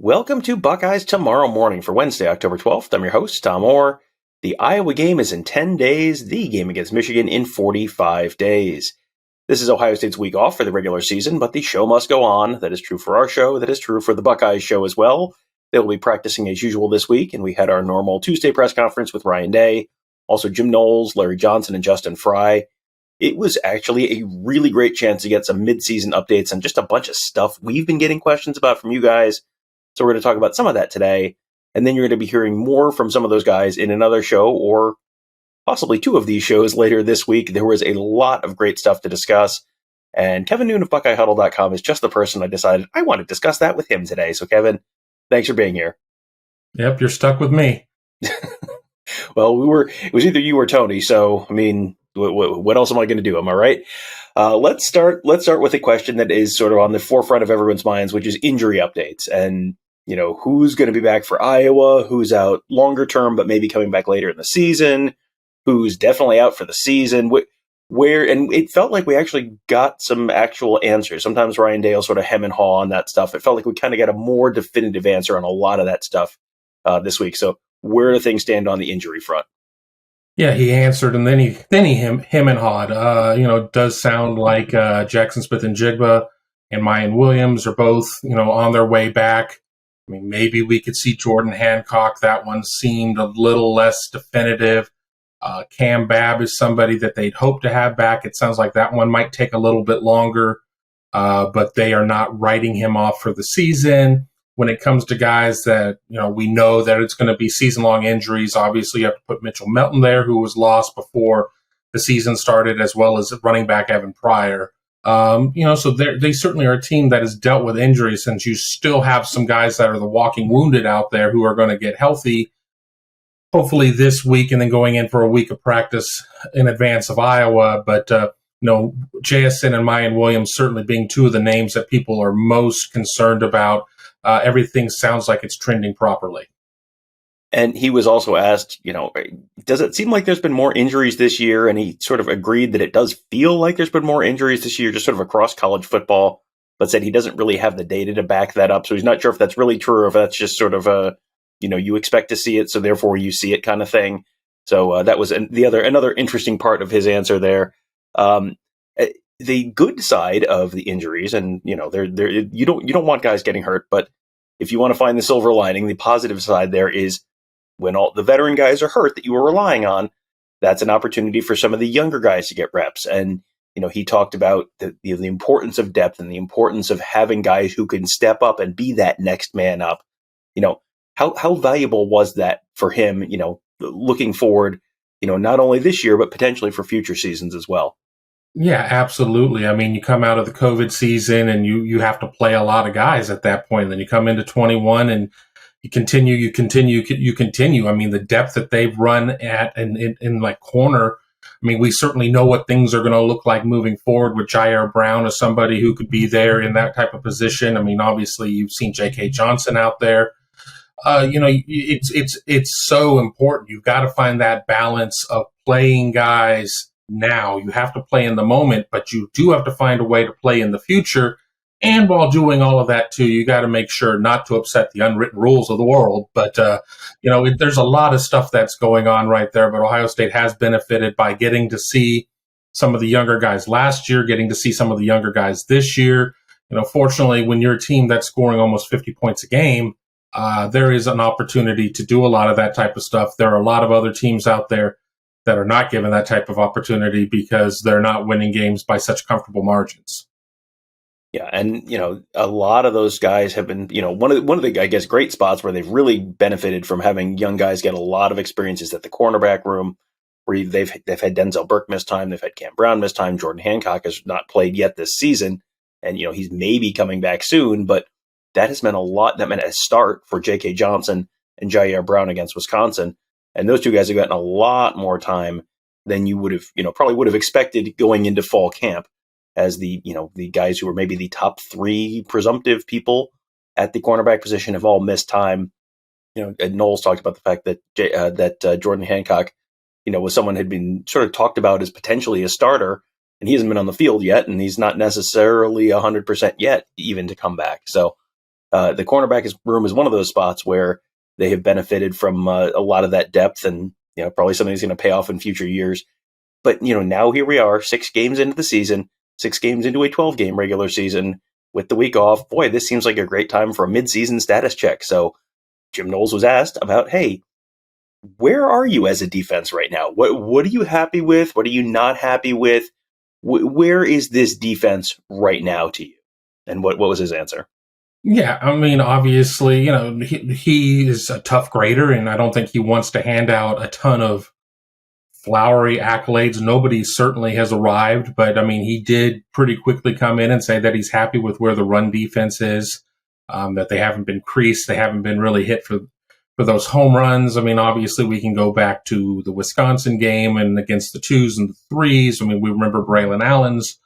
Welcome to Buckeyes Tomorrow Morning for Wednesday, October 12th. I'm your host, Tom Orr. The Iowa game is in 10 days, the game against Michigan in 45 days. This is Ohio State's week off for the regular season, but the show must go on. That is true for our show. That is true for the Buckeyes show as well. They will be practicing as usual this week, and we had our normal Tuesday press conference with Ryan Day, also Jim Knowles, Larry Johnson, and Justin Fry. It was actually a really great chance to get some mid-season updates and just a bunch of stuff we've been getting questions about from you guys. So we're going to talk about some of that today, and then you're going to be hearing more from some of those guys in another show, or possibly two of these shows later this week. There was a lot of great stuff to discuss, and Kevin Noon of BuckeyeHuddle.com is just the person I decided I want to discuss that with him today. So Kevin, thanks for being here. Yep, you're stuck with me. Well, it was either you or Tony, so, I mean, what else am I going to do? Am I right? Let's start with a question that is sort of on the forefront of everyone's minds, which is injury updates. And, you know, who's going to be back for Iowa, who's out longer term, but maybe coming back later in the season, who's definitely out for the season, and it felt like we actually got some actual answers. Sometimes Ryan Day will sort of hem and haw on that stuff. It felt like we kind of got a more definitive answer on a lot of that stuff this week. So where do things stand on the injury front? Yeah, he answered, and then he him and hawed. It does sound like Jackson Smith-Njigba and Mayan Williams are both, on their way back. I mean, maybe we could see Jordan Hancock. That one seemed a little less definitive. Cam Babb is somebody that they'd hope to have back. It sounds like that one might take a little bit longer, but they are not writing him off for the season. When it comes to guys that, we know that it's going to be season-long injuries, obviously you have to put Mitchell Melton there, who was lost before the season started, as well as running back Evan Pryor. So they certainly are a team that has dealt with injuries, since you still have some guys that are the walking wounded out there who are going to get healthy, hopefully this week, and then going in for a week of practice in advance of Iowa. But, JSN and Mayan Williams certainly being two of the names that people are most concerned about. Everything sounds like it's trending properly. And he was also asked, does it seem like there's been more injuries this year? And he sort of agreed that it does feel like there's been more injuries this year, just sort of across college football, but said he doesn't really have the data to back that up. So he's not sure if that's really true or if that's just sort of you expect to see it, so therefore you see it kind of thing. So that was another interesting part of his answer there. The good side of the injuries, and you don't want guys getting hurt, but if you want to find the silver lining, the positive side there is when all the veteran guys are hurt that you were relying on, that's an opportunity for some of the younger guys to get reps. And he talked about the importance of depth and the importance of having guys who can step up and be that next man up. How valuable was that for him? Looking forward, not only this year but potentially for future seasons as well. Yeah, absolutely. I mean, you come out of the COVID season and you have to play a lot of guys at that point. Then you come into 21 and you continue. I mean, the depth that they've run at in like corner, I mean, we certainly know what things are going to look like moving forward with Jair Brown as somebody who could be there in that type of position. I mean, obviously you've seen J.K. Johnson out there. It's so important. You've got to find that balance of playing guys now. You have to play in the moment, but you do have to find a way to play in the future. And while doing all of that too, you got to make sure not to upset the unwritten rules of the world. But, there's a lot of stuff that's going on right there. But Ohio State has benefited by getting to see some of the younger guys last year, getting to see some of the younger guys this year. Fortunately, when you're a team that's scoring almost 50 points a game, there is an opportunity to do a lot of that type of stuff. There are a lot of other teams out there that are not given that type of opportunity because they're not winning games by such comfortable margins. Yeah, and a lot of those guys have been, one of the I guess great spots where they've really benefited from having young guys get a lot of experiences at the cornerback room, where they've had Denzel Burke miss time, they've had Cam Brown miss time, Jordan Hancock has not played yet this season, and he's maybe coming back soon, but that has meant a lot. That meant a start for J.K. Johnson and Jair Brown against Wisconsin. And those two guys have gotten a lot more time than you would have, probably would have expected going into fall camp, as the guys who were maybe the top three presumptive people at the cornerback position have all missed time. And Knowles talked about the fact that Jordan Hancock, was someone had been sort of talked about as potentially a starter, and he hasn't been on the field yet, and he's not necessarily 100% yet even to come back. So the cornerback room is one of those spots where they have benefited from a lot of that depth, and probably something that's going to pay off in future years. But now here we are, 6 games into the season, 6 games into a 12-game regular season with the week off. Boy, this seems like a great time for a mid-season status check. So Jim Knowles was asked about, hey, where are you as a defense right now? What are you happy with? What are you not happy with? Where is this defense right now to you? And what was his answer? Yeah, I mean, obviously, he is a tough grader, and I don't think he wants to hand out a ton of flowery accolades. Nobody certainly has arrived, but I mean, he did pretty quickly come in and say that he's happy with where the run defense is, that they haven't been creased, they haven't been really hit for those home runs. I mean, obviously, we can go back to the Wisconsin game and against the 2s and the 3s. I mean, we remember Braylon Allen's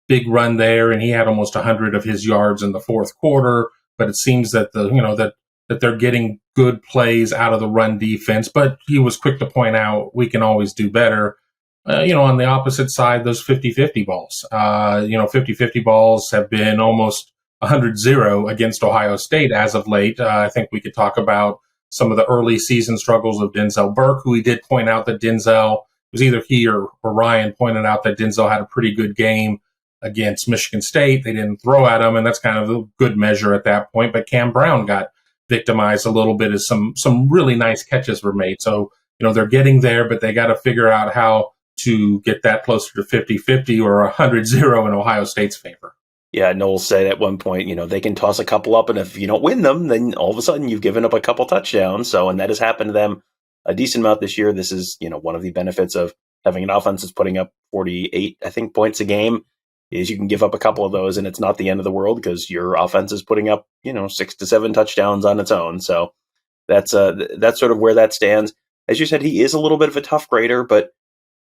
big run there, and he had almost 100 of his yards in the fourth quarter. But it seems that that they're getting good plays out of the run defense. But he was quick to point out we can always do better. On the opposite side, those 50-50 balls. 50-50 balls have been almost 100-0 against Ohio State as of late. I think we could talk about some of the early season struggles of Denzel Burke, who he did point out that Denzel, it was either he or Ryan pointed out that Denzel had a pretty good game against Michigan State. They didn't throw at him, and that's kind of a good measure at that point. But Cam Brown got victimized a little bit as some really nice catches were made. So, they're getting there, but they got to figure out how to get that closer to 50-50 or 100-0 in Ohio State's favor. Yeah, Knowles said at one point, they can toss a couple up, and if you don't win them, then all of a sudden you've given up a couple touchdowns. So, and that has happened to them a decent amount this year. This is, one of the benefits of having an offense that's putting up 48, I think, points a game, is you can give up a couple of those, and it's not the end of the world because your offense is putting up, 6 to 7 touchdowns on its own. So that's sort of where that stands. As you said, he is a little bit of a tough grader, but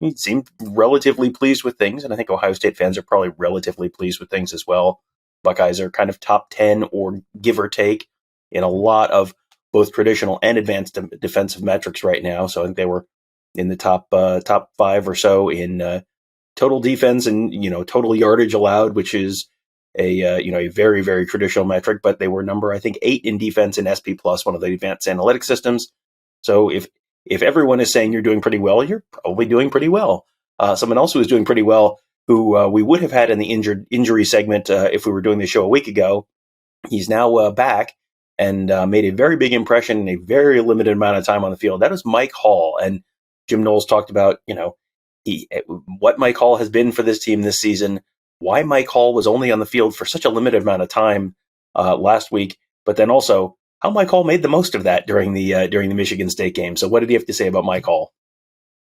he seemed relatively pleased with things, and I think Ohio State fans are probably relatively pleased with things as well. Buckeyes are kind of top 10 or give or take in a lot of both traditional and advanced defensive metrics right now. So I think they were in the top 5 or so in total defense and total yardage allowed, which is a very, very traditional metric. But they were number, I think, 8 in defense in SP Plus, one of the advanced analytic systems. So if everyone is saying you're doing pretty well, you're probably doing pretty well. Someone else who is doing pretty well, who we would have had in the injury segment if we were doing the show a week ago, he's now back and made a very big impression in a very limited amount of time on the field. That was Mike Hall. And Jim Knowles talked about, what Mike Hall has been for this team this season, why Mike Hall was only on the field for such a limited amount of time last week, but then also how Mike Hall made the most of that during the Michigan State game. So what did he have to say about Mike Hall?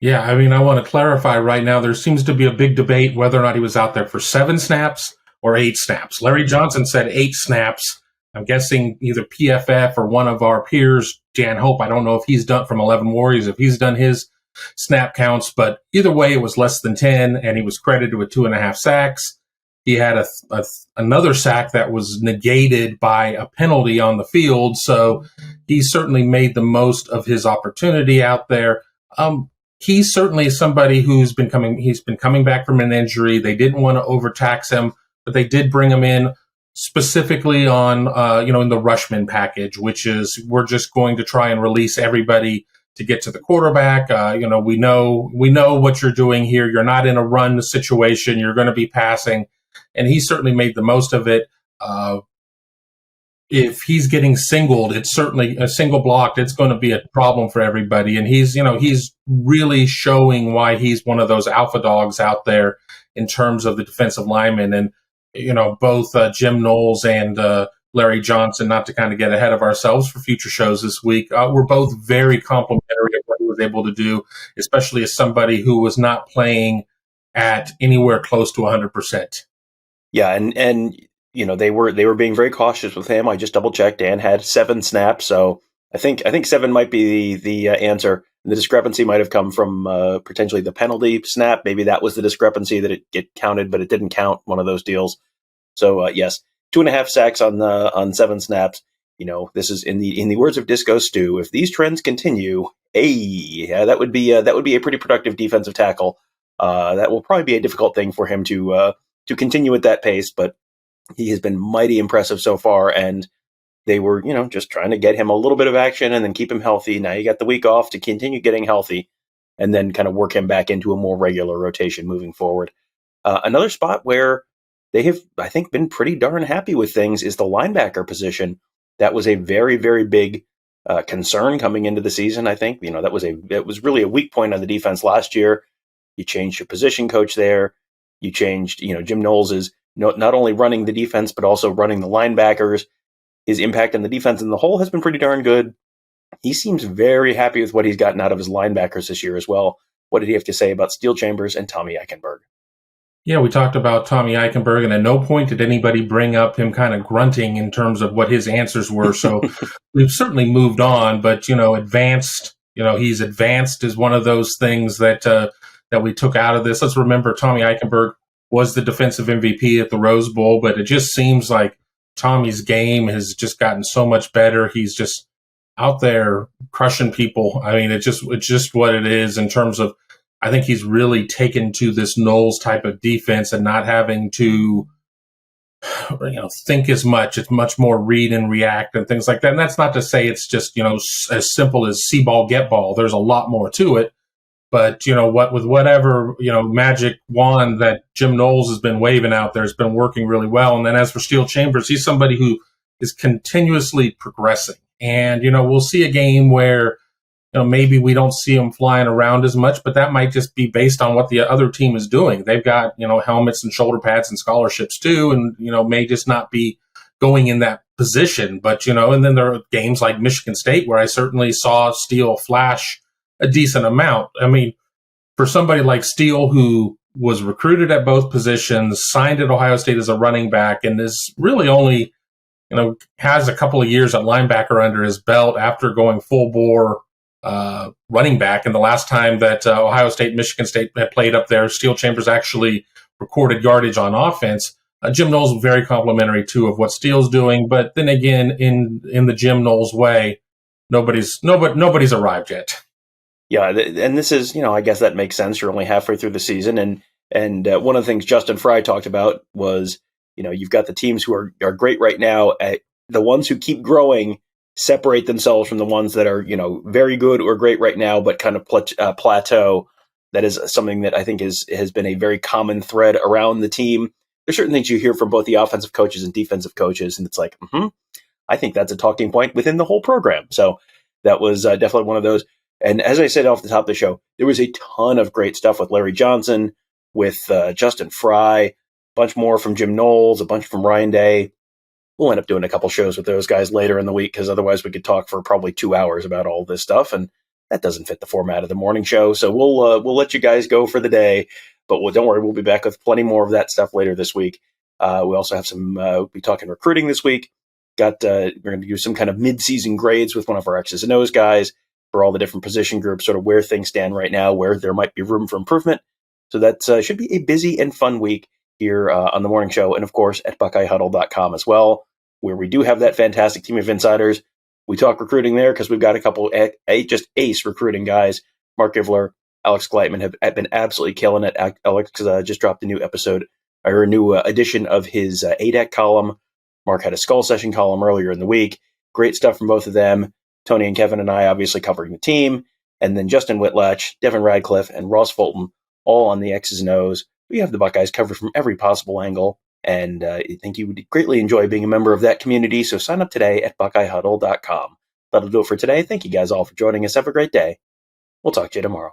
Yeah, I mean, I want to clarify right now, there seems to be a big debate whether or not he was out there for 7 snaps or 8 snaps. Larry Johnson said 8 snaps. I'm guessing either PFF or one of our peers, Jan Hope, I don't know if he's done from 11 Warriors, if he's done his snap counts, but either way, it was less than 10, and he was credited with 2.5 sacks. He had another sack that was negated by a penalty on the field, so he certainly made the most of his opportunity out there. He's certainly somebody he's been coming back from an injury. They didn't want to overtax him, but they did bring him in specifically on, in the Rushman package, which is we're just going to try and release everybody to get to the quarterback. We know what you're doing here. You're not in a run situation. You're going to be passing. And he certainly made the most of it. If he's getting singled, it's certainly a single blocked. It's going to be a problem for everybody. And he's really showing why he's one of those alpha dogs out there in terms of the defensive linemen. And, both Jim Knowles and Larry Johnson, not to kind of get ahead of ourselves for future shows this week, were both very complimentary of what he was able to do, especially as somebody who was not playing at anywhere close to 100%. Yeah, and they were being very cautious with him. I just double checked. Dan had 7 snaps, so I think 7 might be the answer. And the discrepancy might have come from potentially the penalty snap. Maybe that was the discrepancy that it counted, but it didn't count. One of those deals. So yes, 2.5 sacks on 7 snaps. This is in the words of Disco Stew. If these trends continue, that would be a pretty productive defensive tackle. That will probably be a difficult thing for him to continue at that pace, but he has been mighty impressive so far. And they were, just trying to get him a little bit of action and then keep him healthy. Now you got the week off to continue getting healthy and then kind of work him back into a more regular rotation moving forward. Another spot where they have, I think, been pretty darn happy with things is the linebacker position. That was a very, very big concern coming into the season, I think. It was really a weak point on the defense last year. You changed your position coach there. You changed, Jim Knowles is not only running the defense, but also running the linebackers. His impact on the defense in the whole has been pretty darn good. He seems very happy with what he's gotten out of his linebackers this year as well. What did he have to say about Steele Chambers and Tommy Eckenberg? Yeah, we talked about Tommy Eichenberg, and at no point did anybody bring up him kind of grunting in terms of what his answers were. So we've certainly moved on, but, advanced, he's advanced is one of those things that we took out of this. Let's remember Tommy Eichenberg was the defensive MVP at the Rose Bowl, but it just seems like Tommy's game has just gotten so much better. He's just out there crushing people. I mean, it's just what it is in terms of, I think he's really taken to this Knowles type of defense and not having to, think as much. It's much more read and react and things like that. And that's not to say it's just, as simple as see ball, get ball. There's a lot more to it. But, with whatever, magic wand that Jim Knowles has been waving out there has been working really well. And then as for Steele Chambers, he's somebody who is continuously progressing. And, we'll see a game where, maybe we don't see him flying around as much, but that might just be based on what the other team is doing. They've got, helmets and shoulder pads and scholarships too, and, may just not be going in that position. But, and then there are games like Michigan State where I certainly saw Steele flash a decent amount. I mean, for somebody like Steele, who was recruited at both positions, signed at Ohio State as a running back, and is really only, has a couple of years at linebacker under his belt after going full bore running back. And the last time that Ohio State, Michigan State had played up there, Steele Chambers actually recorded yardage on offense. Jim Knowles was very complimentary too of what Steele's doing, but then again, in the Jim Knowles way, nobody's arrived yet. Yeah, and this is, I guess that makes sense. You're only halfway through the season, and one of the things Justin Fry talked about was, you've got the teams who are great right now. The ones who keep growing separate themselves from the ones that are, very good or great right now, but kind of plateau. That is something that I think has been a very common thread around the team. There's certain things you hear from both the offensive coaches and defensive coaches, and it's like, I think that's a talking point within the whole program. So that was definitely one of those. And as I said off the top of the show, there was a ton of great stuff with Larry Johnson, with Justin Fry, a bunch more from Jim Knowles, a bunch from Ryan Day. We'll end up doing a couple shows with those guys later in the week because otherwise we could talk for probably 2 hours about all this stuff, and that doesn't fit the format of the morning show. So we'll let you guys go for the day, but don't worry, we'll be back with plenty more of that stuff later this week. We also have we'll be talking recruiting this week. We're going to do some kind of mid-season grades with one of our X's and O's guys for all the different position groups, sort of where things stand right now, where there might be room for improvement. So that should be a busy and fun week here on the morning show, and of course at BuckeyeHuddle.com as well, where we do have that fantastic team of insiders. We talk recruiting there because we've got a couple just ace recruiting guys. Mark Ivler, Alex Gleitman have been absolutely killing it. Alex just dropped a new episode, or a new edition of his ADEC column. Mark had a Skull Session column earlier in the week. Great stuff from both of them. Tony and Kevin and I obviously covering the team. And then Justin Whitlatch, Devin Radcliffe, and Ross Fulton all on the X's and O's. We have the Buckeyes covered from every possible angle. And I think you would greatly enjoy being a member of that community. So sign up today at BuckeyeHuddle.com. That'll do it for today. Thank you guys all for joining us. Have a great day. We'll talk to you tomorrow.